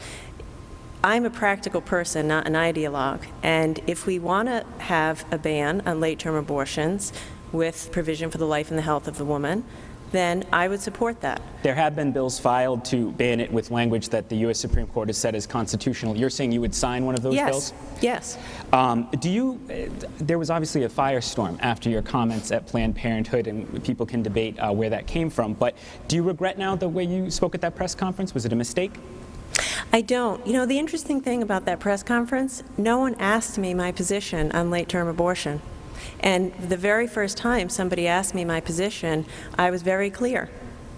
I'm a practical person, not an ideologue, and if we want to have a ban on late-term abortions with provision for the life and the health of the woman, then I would support that. There have been bills filed to ban it with language that the U.S. Supreme Court has said is constitutional. You're saying you would sign one of those bills? Yes. There was obviously a firestorm after your comments at Planned Parenthood, and people can debate where that came from, but do you regret now the way you spoke at that press conference? Was it a mistake? I don't. You know, the interesting thing about that press conference, no one asked me my position on late-term abortion. And the very first time somebody asked me my position, I was very clear.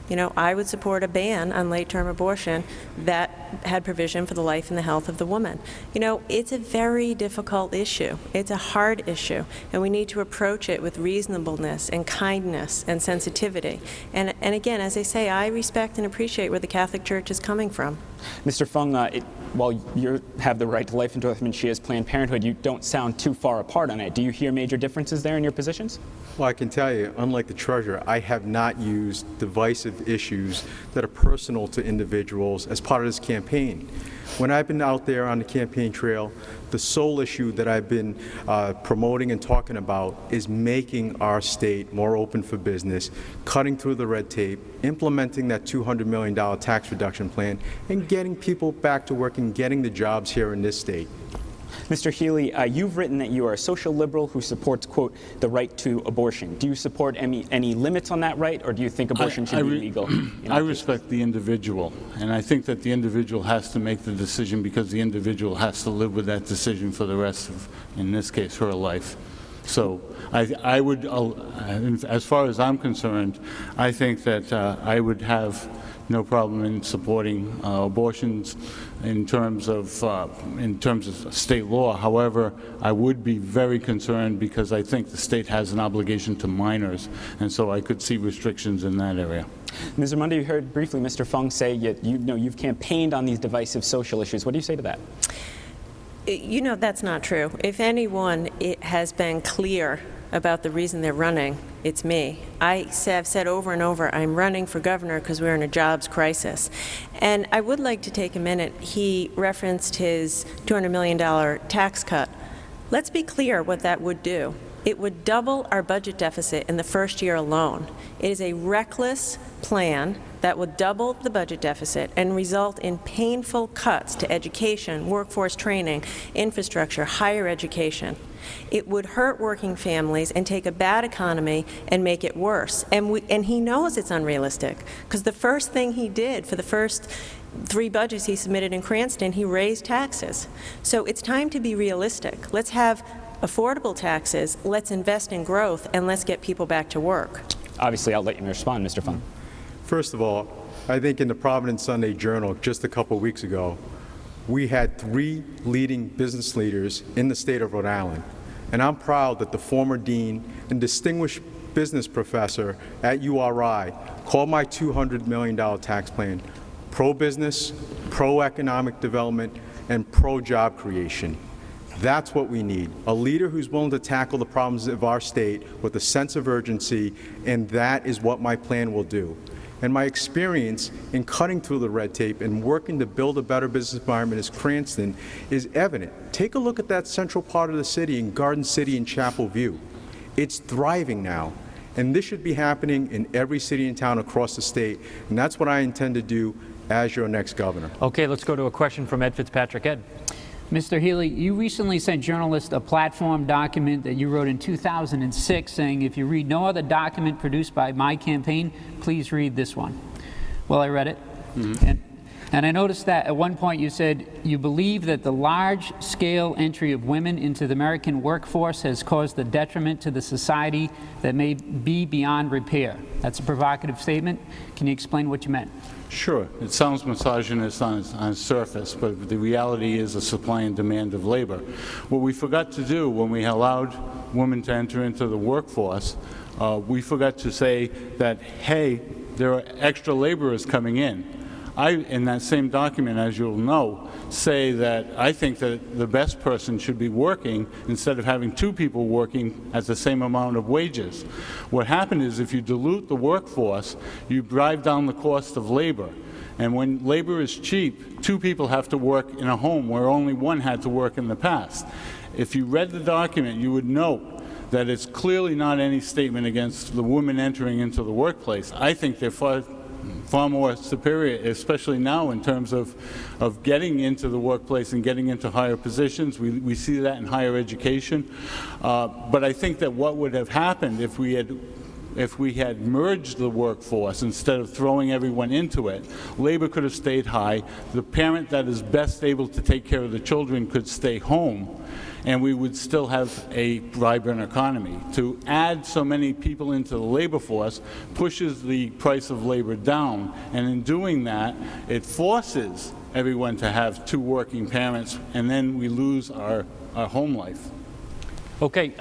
You know, I would support a ban on late-term abortion that had provision for the life and the health of the woman. You know, it's a very difficult issue. It's a hard issue, and we need to approach it with reasonableness and kindness and sensitivity. And again, as I say, I respect and appreciate where the Catholic Church is coming from. Mr. Fung, while you have the right to life and death and she has Planned Parenthood, you don't sound too far apart on it. Do you hear major differences there in your positions? Well, I can tell you, unlike the Treasurer, I have not used divisive issues that are personal to individuals as part of this campaign. When I've been out there on the campaign trail, the sole issue that I've been promoting and talking about is making our state more open for business, cutting through the red tape, implementing that $200 million tax reduction plan, and getting people back to work and getting the jobs here in this state. Mr. Healey, you've written that you are a social liberal who supports, quote, the right to abortion. Do you support any limits on that right, or do you think abortion should be legal? I respect the individual, and I think that the individual has to make the decision because the individual has to live with that decision for the rest of, in this case, her life. So I would, as far as I'm concerned, I think that I would have no problem in supporting abortions in terms of state law. However, I would be very concerned because I think the state has an obligation to minors, and so I could see restrictions in that area. Ms. Raimondo, you heard briefly Mr. Fung say you've campaigned on these divisive social issues. What do you say to that? You know, that's not true. If anyone has been clear about the reason they're running, it's me. I have said over and over, I'm running for governor because we're in a jobs crisis. And I would like to take a minute. He referenced his $200 million tax cut. Let's be clear what that would do. It would double our budget deficit in the first year alone. It is a reckless plan that would double the budget deficit and result in painful cuts to education, workforce training, infrastructure, higher education. It would hurt working families and take a bad economy and make it worse. And he knows it's unrealistic, because the first thing he did for the first 3 budgets he submitted in Cranston, he raised taxes. So it's time to be realistic. Let's have affordable taxes, let's invest in growth, and let's get people back to work. Obviously, I'll let you respond, Mr. Fung. First of all, I think in the Providence Sunday Journal just a couple weeks ago, we had 3 leading business leaders in the state of Rhode Island. And I'm proud that the former dean and distinguished business professor at URI called my $200 million tax plan pro-business, pro-economic development, and pro-job creation. That's what we need, a leader who's willing to tackle the problems of our state with a sense of urgency, and that is what my plan will do. And my experience in cutting through the red tape and working to build a better business environment as Cranston is evident. Take a look at that central part of the city in Garden City and Chapel View. It's thriving now, and this should be happening in every city and town across the state, and that's what I intend to do as your next governor. Okay, let's go to a question from Ed Fitzpatrick. Ed. Mr. Healey, you recently sent journalists a platform document that you wrote in 2006 saying, if you read no other document produced by my campaign, please read this one. Well, I read it. And I noticed that at one point you said you believe that the large-scale entry of women into the American workforce has caused a detriment to the society that may be beyond repair. That's a provocative statement. Can you explain what you meant? Sure. It sounds misogynist on its surface, but the reality is a supply and demand of labor. What we forgot to do when we allowed women to enter into the workforce, we forgot to say that, hey, there are extra laborers coming in. In that same document, as you'll know, say that I think that the best person should be working instead of having two people working at the same amount of wages. What happened is if you dilute the workforce, you drive down the cost of labor. And when labor is cheap, two people have to work in a home where only one had to work in the past. If you read the document, you would note that it's clearly not any statement against the women entering into the workplace. I think they're far more superior, especially now in terms of getting into the workplace and getting into higher positions. We see that in higher education. But I think that what would have happened if we had merged the workforce instead of throwing everyone into it, labor could have stayed high, the parent that is best able to take care of the children could stay home, and we would still have a vibrant economy. To add so many people into the labor force pushes the price of labor down, and in doing that, it forces everyone to have two working parents, and then we lose our home life. Okay,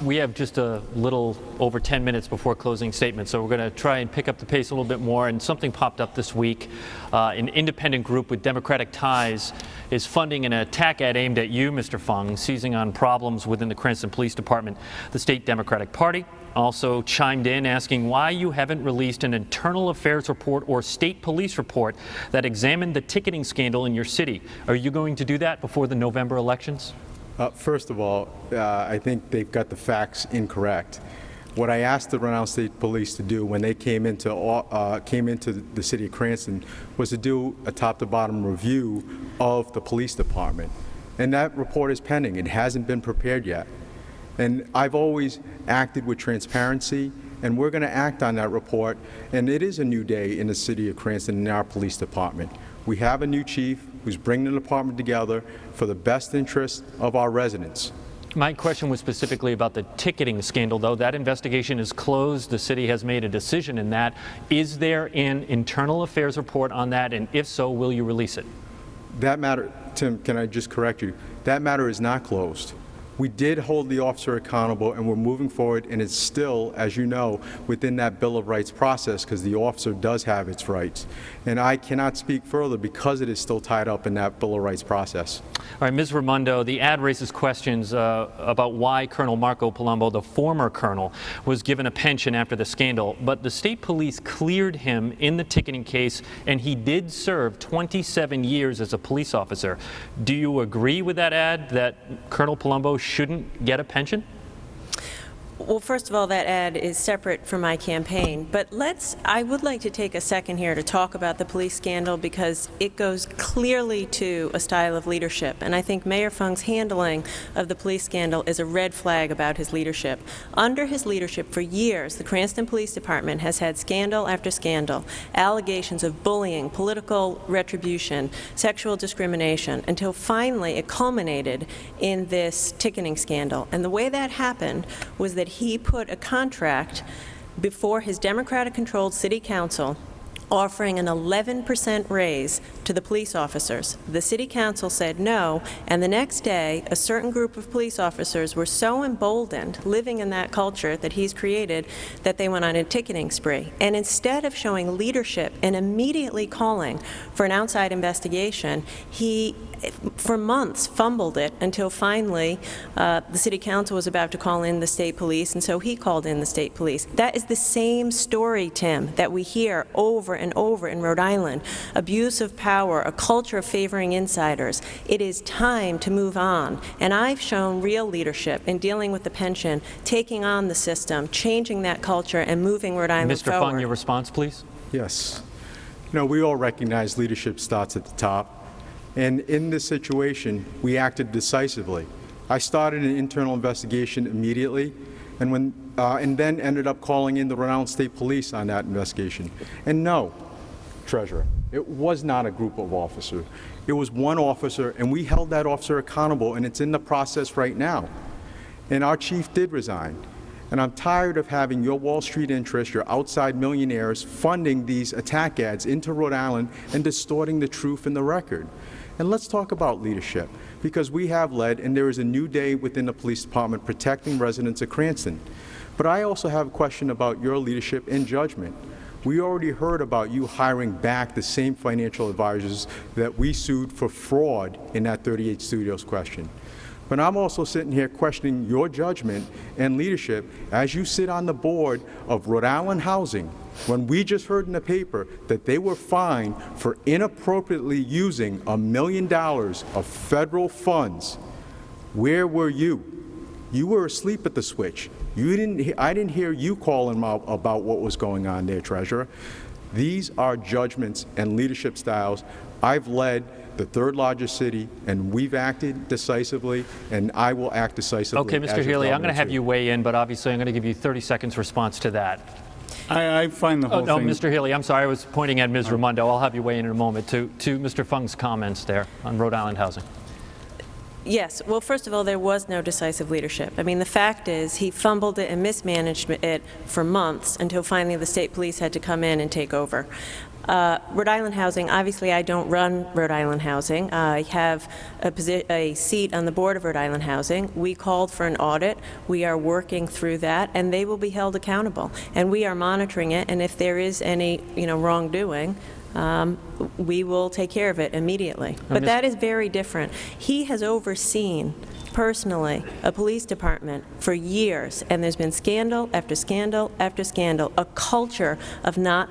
we have just a little over 10 minutes before closing statement, so we're going to try and pick up the pace a little bit more. And something popped up this week. An independent group with Democratic ties is funding an attack ad aimed at you, Mr. Fung, seizing on problems within the Cranston Police Department. The state Democratic Party also chimed in asking why you haven't released an internal affairs report or state police report that examined the ticketing scandal in your city. Are you going to do that before the November elections? First of all, I think they've got the facts incorrect. What I asked the Rhode Island State Police to do when they came into the city of Cranston was to do a top-to-bottom review of the police department. And that report is pending. It hasn't been prepared yet. And I've always acted with transparency, and we're going to act on that report. And it is a new day in the city of Cranston in our police department. We have a new chief who's bringing the department together for the best interest of our residents. My question was specifically about the ticketing scandal, though. That investigation is closed. The city has made a decision in that. Is there an internal affairs report on that? And if so, will you release it? That matter, Tim, can I just correct you? That matter is not closed. We did hold the officer accountable, and we're moving forward, and it's still, as you know, within that Bill of Rights process, because the officer does have its rights. And I cannot speak further because it is still tied up in that Bill of Rights process. All right, Ms. Raimondo, the ad raises questions about why Colonel Marco Palumbo, the former colonel, was given a pension after the scandal, but the state police cleared him in the ticketing case, and he did serve 27 years as a police officer. Do you agree with that ad, that Colonel Palumbo shouldn't get a pension? Well, first of all, that ad is separate from my campaign, but I would like to take a second here to talk about the police scandal because it goes clearly to a style of leadership, and I think Mayor Fung's handling of the police scandal is a red flag about his leadership. Under his leadership for years, the Cranston Police Department has had scandal after scandal, allegations of bullying, political retribution, sexual discrimination, until finally it culminated in this ticketing scandal. And the way that happened was that he put a contract before his Democratic-controlled city council offering an 11% raise to the police officers. The city council said no, and the next day, a certain group of police officers were so emboldened, living in that culture that he's created, that they went on a ticketing spree. And instead of showing leadership and immediately calling for an outside investigation, he, for months, fumbled it until finally the city council was about to call in the state police, and so he called in the state police. That is the same story, Tim, that we hear over and over in Rhode Island. Abuse of power, a culture of favoring insiders. It is time to move on. And I've shown real leadership in dealing with the pension, taking on the system, changing that culture, and moving Rhode Island Mr. forward. Fung, your response, please. Yes. You know, we all recognize leadership starts at the top. And in this situation, we acted decisively. I started an internal investigation immediately, and then ended up calling in the Rhode Island State Police on that investigation. And no, Treasurer. It was not a group of officers. It was one officer, and we held that officer accountable, and it's in the process right now. And our chief did resign. And I'm tired of having your Wall Street interests, your outside millionaires, funding these attack ads into Rhode Island and distorting the truth in the record. And let's talk about leadership, because we have led, and there is a new day within the police department protecting residents of Cranston. But I also have a question about your leadership and judgment. We already heard about you hiring back the same financial advisors that we sued for fraud in that 38 Studios question. But I'm also sitting here questioning your judgment and leadership as you sit on the board of Rhode Island Housing, when we just heard in the paper that they were fined for inappropriately using $1 million of federal funds. Where were you? You were asleep at the switch. I didn't hear you calling about what was going on there, Treasurer. These are judgments and leadership styles. I've led the third largest city, and we've acted decisively, and I will act decisively. Okay, Mr. Healey, I'm going to have you weigh in, but obviously I'm going to give you 30 seconds response to that. I find the whole thing... Oh, no, thing... Mr. Healey, I'm sorry. I was pointing at Ms. Raimondo. I'll have you weigh in a moment to Mr. Fung's comments there on Rhode Island housing. Yes. Well, first of all, there was no decisive leadership. I mean, the fact is he fumbled it and mismanaged it for months until finally the state police had to come in and take over. Rhode Island Housing, obviously I don't run Rhode Island Housing. I have a seat on the board of Rhode Island Housing. We called for an audit. We are working through that, and they will be held accountable. And we are monitoring it, and if there is any wrongdoing, we will take care of it immediately. But that is very different. He has overseen personally a police department for years, and there's been scandal after scandal after scandal, a culture of not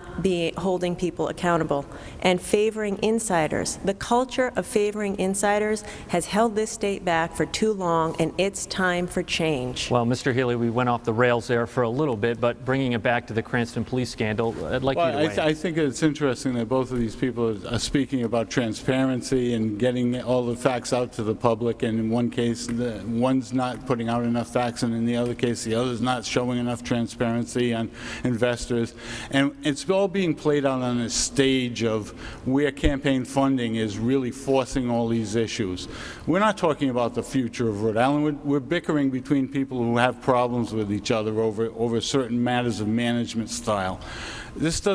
holding people accountable and favoring insiders. The culture of favoring insiders has held this state back for too long, and it's time for change. Well, Mr. Healey, we went off the rails there for a little bit, but bringing it back to the Cranston police scandal, I'd like you to weigh in. I think it's interesting that both of these people are speaking about transparency and getting all the facts out to the public, and in one case, one's not putting out enough facts, and in the other case, the other's not showing enough transparency on investors. And it's all being played out on a stage of where campaign funding is really forcing all these issues. We're not talking about the future of Rhode Island. We're bickering between people who have problems with each other over certain matters of management style. This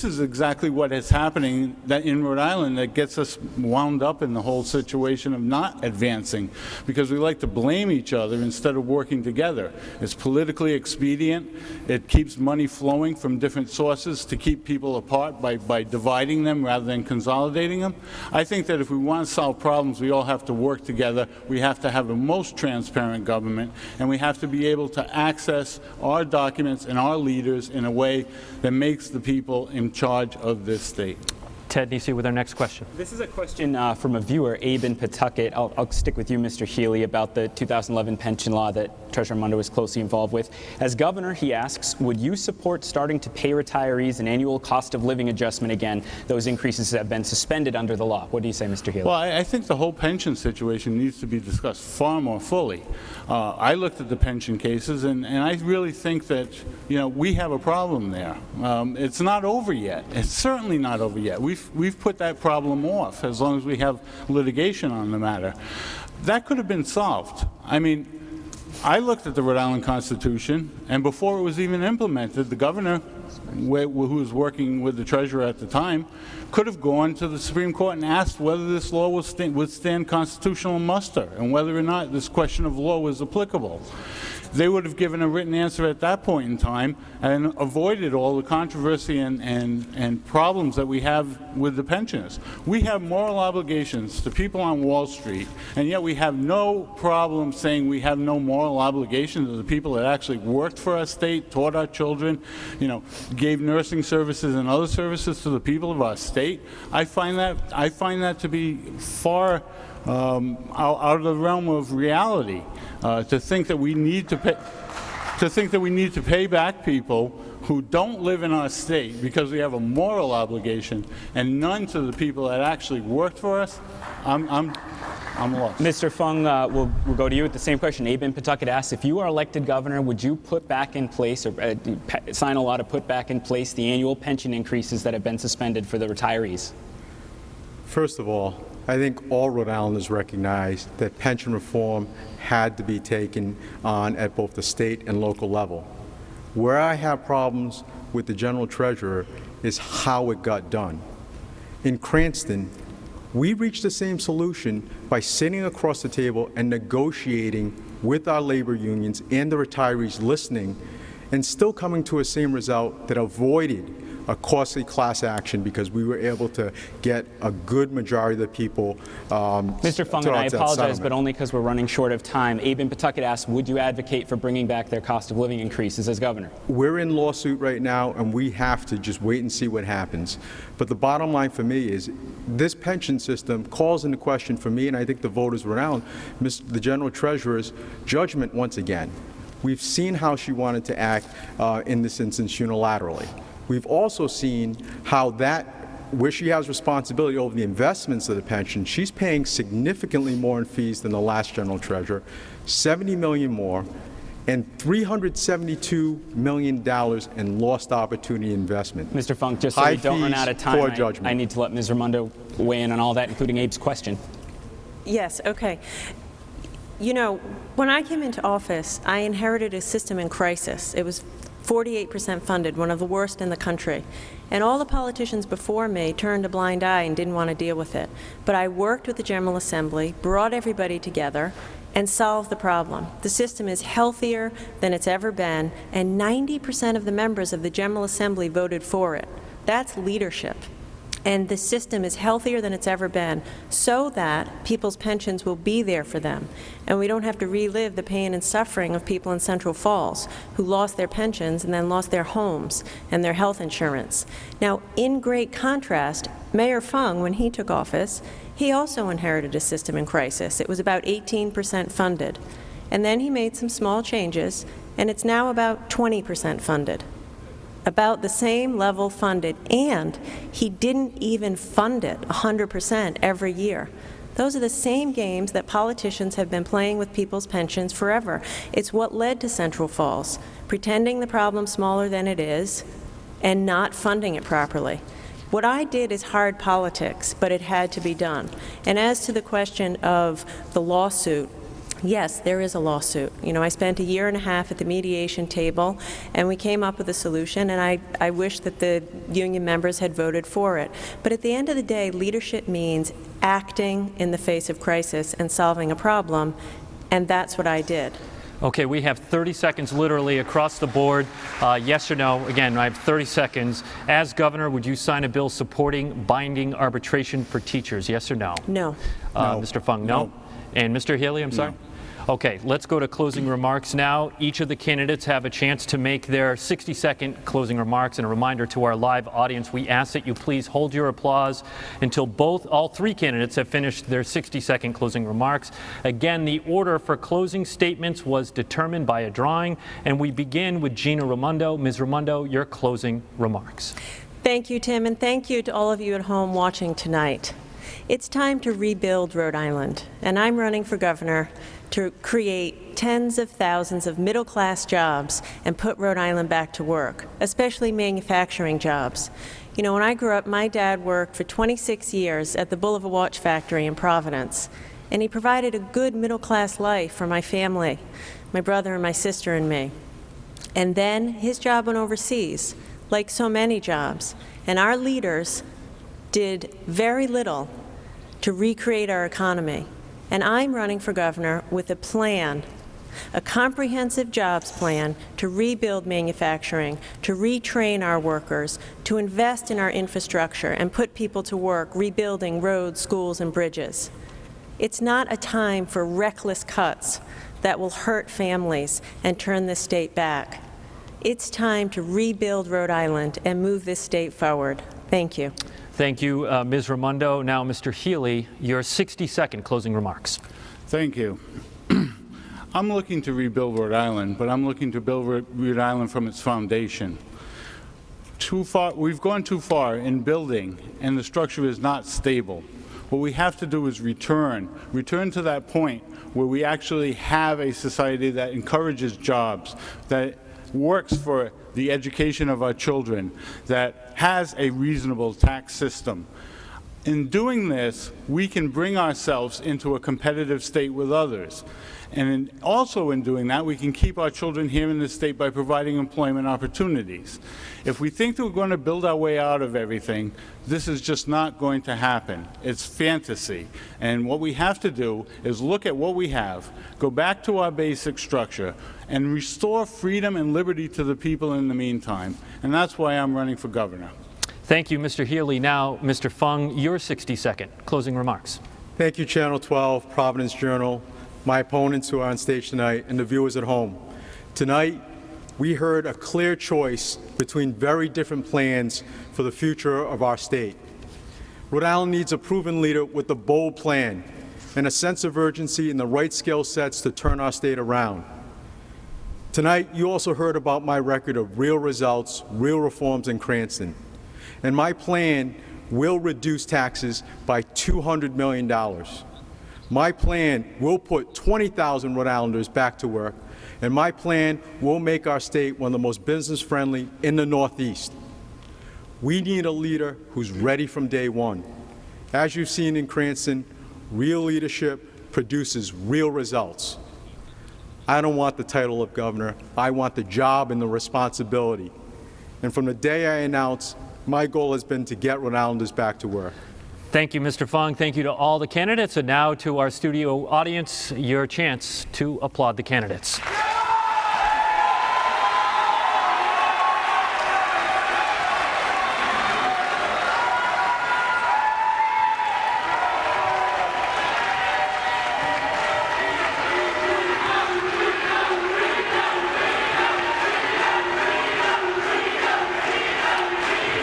is exactly what is happening in Rhode Island that gets us wound up in the whole situation of not advancing, because we like to blame each other instead of working together. It's politically expedient. It keeps money flowing from different sources to keep people apart by dividing them rather than consolidating them. I think that if we want to solve problems, we all have to work together. We have to have the most transparent government, and we have to be able to access our documents and our leaders in a way that makes the people in charge of this state. Ted Nisi with our next question. This is a question from a viewer, Abe in Pawtucket. I'll stick with you, Mr. Healey, about the 2011 pension law that Treasurer Raimondo was closely involved with. As governor, he asks, would you support starting to pay retirees an annual cost of living adjustment again? Those increases have been suspended under the law. What do you say, Mr. Healey? Well, I think the whole pension situation needs to be discussed far more fully. I looked at the pension cases, and I really think that, we have a problem there. It's not over yet. It's certainly not over yet. We've put that problem off as long as we have litigation on the matter. That could have been solved. I mean, I looked at the Rhode Island Constitution, and before it was even implemented, the governor, who was working with the treasurer at the time, could have gone to the Supreme Court and asked whether this law would stand constitutional muster and whether or not this question of law was applicable. They would have given a written answer at that point in time and avoided all the controversy and problems that we have with the pensioners. We have moral obligations to people on Wall Street, and yet we have no problem saying we have no moral obligations to the people that actually worked for our state, taught our children, gave nursing services and other services to the people of our state. I find that to be far out of the realm of reality. To think that we need to pay back people who don't live in our state because we have a moral obligation, and none to the people that actually worked for us. I'm lost. Mr. Fung, we'll go to you with the same question. Abe in Pawtucket asks, if you are elected governor, would you put back in place or sign a law to put back in place the annual pension increases that have been suspended for the retirees? First of all, I think all Rhode Islanders recognize that pension reform had to be taken on at both the state and local level. Where I have problems with the General Treasurer is how it got done. In Cranston, we reached the same solution by sitting across the table and negotiating with our labor unions and the retirees, listening, and still coming to a same result that avoided a costly class action because we were able to get a good majority of the people. Mr. Fung, and I apologize, but only because we're running short of time. Abe in Pawtucket asks, would you advocate for bringing back their cost of living increases as governor? We're in lawsuit right now, and we have to just wait and see what happens. But the bottom line for me is this pension system calls into question for me, and I think the voters around the General Treasurer's judgment once again. We've seen how she wanted to act in this instance unilaterally. We've also seen how where she has responsibility over the investments of the pension, she's paying significantly more in fees than the last General Treasurer, $70 million more, and $372 million in lost opportunity investment. Mr. Funk, just so we don't run out of time, I need to let Ms. Raimondo weigh in on all that, including Abe's question. Yes, okay. You know, when I came into office, I inherited a system in crisis. It was 48% funded, one of the worst in the country. And all the politicians before me turned a blind eye and didn't want to deal with it. But I worked with the General Assembly, brought everybody together, and solved the problem. The system is healthier than it's ever been, and 90% of the members of the General Assembly voted for it. That's leadership. And the system is healthier than it's ever been so that people's pensions will be there for them. And we don't have to relive the pain and suffering of people in Central Falls who lost their pensions and then lost their homes and their health insurance. Now, in great contrast, Mayor Fung, when he took office, he also inherited a system in crisis. It was about 18% funded. And then he made some small changes, and it's now about 20% funded. About the same level funded, and he didn't even fund it 100% every year. Those are the same games that politicians have been playing with people's pensions forever. It's what led to Central Falls, pretending the problem's smaller than it is and not funding it properly. What I did is hard politics, but it had to be done. And as to the question of the lawsuit, yes, there is a lawsuit. You know, I spent a year and a half at the mediation table, and we came up with a solution, and I wish that the union members had voted for it. But at the end of the day, leadership means acting in the face of crisis and solving a problem, and that's what I did. Okay, we have 30 seconds literally across the board. Yes or no? Again, I have 30 seconds. As governor, would you sign a bill supporting binding arbitration for teachers? Yes or no? No. No. Mr. Fung, no? And Mr. Healey, I'm sorry? No. Okay, let's go to closing remarks now. Each of the candidates have a chance to make their 60-second closing remarks. And a reminder to our live audience, we ask that you please hold your applause until all three candidates have finished their 60-second closing remarks. Again, the order for closing statements was determined by a drawing, and we begin with Gina Raimondo. Ms. Raimondo, your closing remarks. Thank you, Tim, and thank you to all of you at home watching tonight. It's time to rebuild Rhode Island, and I'm running for governor to create tens of thousands of middle-class jobs and put Rhode Island back to work, especially manufacturing jobs. You know, when I grew up, my dad worked for 26 years at the Bulliver Watch Factory in Providence, and he provided a good middle-class life for my family, my brother and my sister and me. And then his job went overseas, like so many jobs, and our leaders did very little to recreate our economy. And I'm running for governor with a plan, a comprehensive jobs plan to rebuild manufacturing, to retrain our workers, to invest in our infrastructure and put people to work rebuilding roads, schools, and bridges. It's not a time for reckless cuts that will hurt families and turn this state back. It's time to rebuild Rhode Island and move this state forward. Thank you. Thank you, Ms. Raimondo. Now, Mr. Healey, your 60-second closing remarks. Thank you. I'm looking to rebuild Rhode Island, but I'm looking to build Rhode Island from its foundation. We've gone too far in building, and the structure is not stable. What we have to do is return to that point where we actually have a society that encourages jobs, that works for the education of our children, that has a reasonable tax system. In doing this, we can bring ourselves into a competitive state with others. And also in doing that, we can keep our children here in this state by providing employment opportunities. If we think that we're going to build our way out of everything, this is just not going to happen. It's fantasy. And what we have to do is look at what we have, go back to our basic structure, and restore freedom and liberty to the people in the meantime. And that's why I'm running for governor. Thank you, Mr. Healey. Now, Mr. Fung, your 60-second closing remarks. Thank you, Channel 12, Providence Journal, my opponents who are on stage tonight, and the viewers at home. Tonight, we heard a clear choice between very different plans for the future of our state. Rhode Island needs a proven leader with a bold plan and a sense of urgency and the right skill sets to turn our state around. Tonight, you also heard about my record of real results, real reforms in Cranston. And my plan will reduce taxes by $200 million. My plan will put 20,000 Rhode Islanders back to work, and my plan will make our state one of the most business-friendly in the Northeast. We need a leader who's ready from day one. As you've seen in Cranston, real leadership produces real results. I don't want the title of governor. I want the job and the responsibility. And from the day I announced, my goal has been to get Rhode Islanders back to work. Thank you, Mr. Fung. Thank you to all the candidates. And now to our studio audience, your chance to applaud the candidates.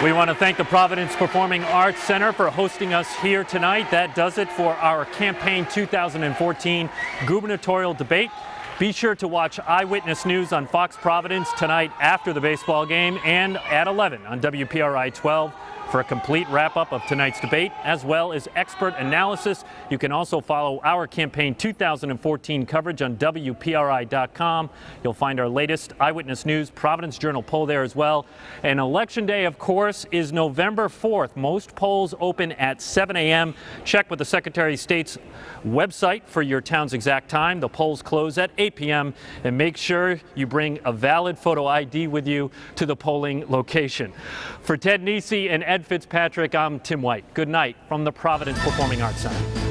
We want to thank the Providence Performing Arts Center for hosting us here tonight. That does it for our Campaign 2014 Gubernatorial Debate. Be sure to watch Eyewitness News on Fox Providence tonight after the baseball game and at 11 on WPRI 12 for a complete wrap-up of tonight's debate, as well as expert analysis. You can also follow our Campaign 2014 coverage on WPRI.com. You'll find our latest Eyewitness News Providence Journal poll there as well. And Election Day, of course, is November 4th. Most polls open at 7 a.m. Check with the Secretary of State's website for your town's exact time. The polls close at 8 p.m. and make sure you bring a valid photo ID with you to the polling location. For Ted Nesi and Ed Fitzpatrick, I'm Tim White. Good night from the Providence Performing Arts Center.